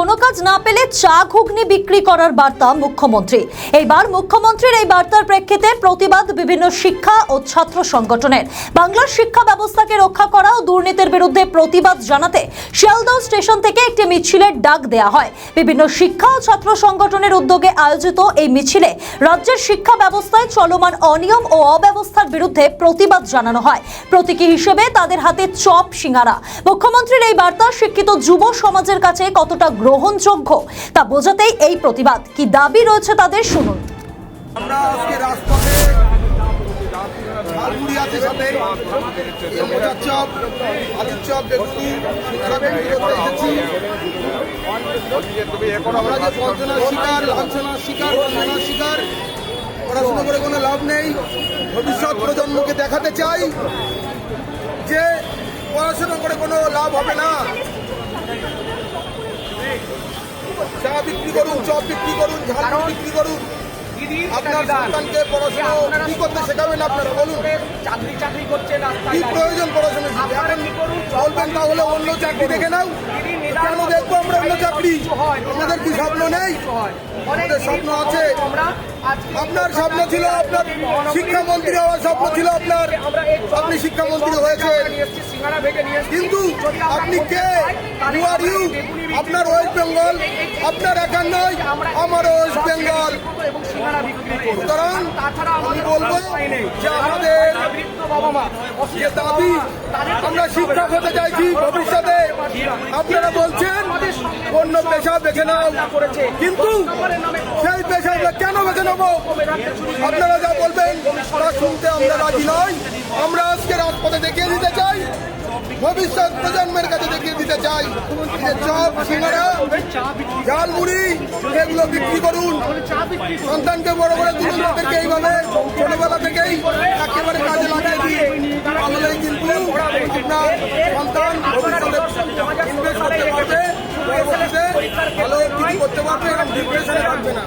কোনো কাজ না পেলে চা ঘুগনি বিক্রি করার বার্তা মুখ্যমন্ত্রী। এইবার মুখ্যমন্ত্রীর এই বার্তার প্রেক্ষিতে প্রতিবাদ বিভিন্ন শিক্ষা ও ছাত্র সংগঠনের। বাংলার শিক্ষা ব্যবস্থাকে রক্ষা করা ও দুর্নীতির বিরুদ্ধে প্রতিবাদ জানাতে শিয়ালদহ স্টেশন থেকে একটি মিছিলের ডাক দেওয়া হয়। বিভিন্ন শিক্ষা ও ছাত্র সংগঠনের উদ্যোগে আয়োজিত এই মিছিলে রাজ্যের শিক্ষা ব্যবস্থায় চলমান অনিয়ম ও অব্যবস্থার বিরুদ্ধে প্রতিবাদ জানানো হয়। প্রতীকী হিসেবে তাদের হাতে চপ সিঙ্গারা। মুখ্যমন্ত্রীর এই বার্তা শিক্ষিত যুব সমাজের কাছে কতটা গ্রহণযোগ্য তা বোঝাতেই এই প্রতিবাদ। কি দাবি রয়েছে তাদের শুনুন। আমরা আজকে রাজপথে ঝালমুড়ি আছে, সাথে মোচার চপ, আলুর চপ, বেগুনি, সিঙ্গারা বিক্রি করতে এসেছি। আমরা যে বঞ্চনার শিকার, লাঞ্ছনার শিকার, বঞ্চনার শিকার, পড়াশোনা করে কোনো লাভ নেই। ভবিষ্যৎ প্রজন্মকে দেখাতে চাই যে পড়াশোনা করে কোনো লাভ হবে না। চা বিক্রি করুন, চপ বিক্রি করুন, ঝালমুড়ি বিক্রি করুন। আপনার সন্তানকে পড়াশোনা কি করতে শেখাবেন? আপনারা বলুন, চাকরি করছেন, কি প্রয়োজন পড়াশোনা শিখে? এখন বলবেন তাহলে অন্য চাকরি দেখে নাও। কেন দেখবো আমরা অন্য চাকরি? আমাদের কি স্বপ্ন নেই? আমাদের স্বপ্ন আছে। আপনার স্বপ্ন ছিল, আপনার শিক্ষামন্ত্রী হওয়ার স্বপ্ন ছিল আপনার, আপনি শিক্ষামন্ত্রী হয়েছেন, কিন্তু আপনি কে? হু আর ইউ? আপনার ওয়েস্ট বেঙ্গল, আপনার একার নয়, আমার ওয়েস্ট বেঙ্গল। সুতরাং আমি বলবো যে আমাদের যে দাবি, আমরা শিক্ষক হতে চাইছি ভবিষ্যতে। আপনারা বলছেন অন্য পেশা বেছে নাও, কিন্তু সেই পেশা আমরা কেন বেছে নেবো? আপনারা যা বলবেন তা শুনতে আমরা রাজি নই। আমরা আজকে রাজপথে দেখিয়ে দিতে চাই, ভবিষ্যৎ প্রজন্মের কাছে দেখিয়ে দিতে চাই যে চপ, সিঙ্গারা, ঝালমুড়ি এগুলো বিক্রি করুন। সন্তানকে বড় করে তুলুন, তাদেরকে এইভাবে ছোটবেলা থেকেই একেবারে কাজে লাগিয়ে দিন। তাহলেই কিন্তু আপনার সন্তান ভবিষ্যতে ইনভেস্ট করতে পারবে, পরবর্তীতে ভালো কিছু করতে পারবে এবং ডিপ্রেশনে থাকবে না।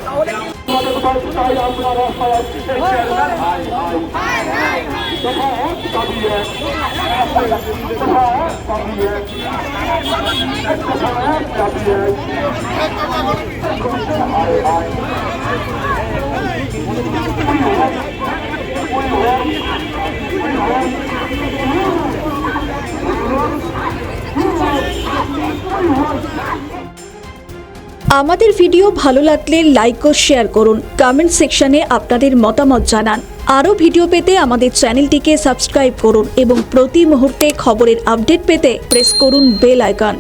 আমাদের ভিডিও ভালো লাগলে লাইক ও শেয়ার করুন। কমেন্ট সেকশনে আপনাদের মতামত জানান। আরও ভিডিও পেতে আমাদের চ্যানেলটিকে সাবস্ক্রাইব করুন এবং প্রতি মুহূর্তে খবরের আপডেট পেতে প্রেস করুন বেল আইকন।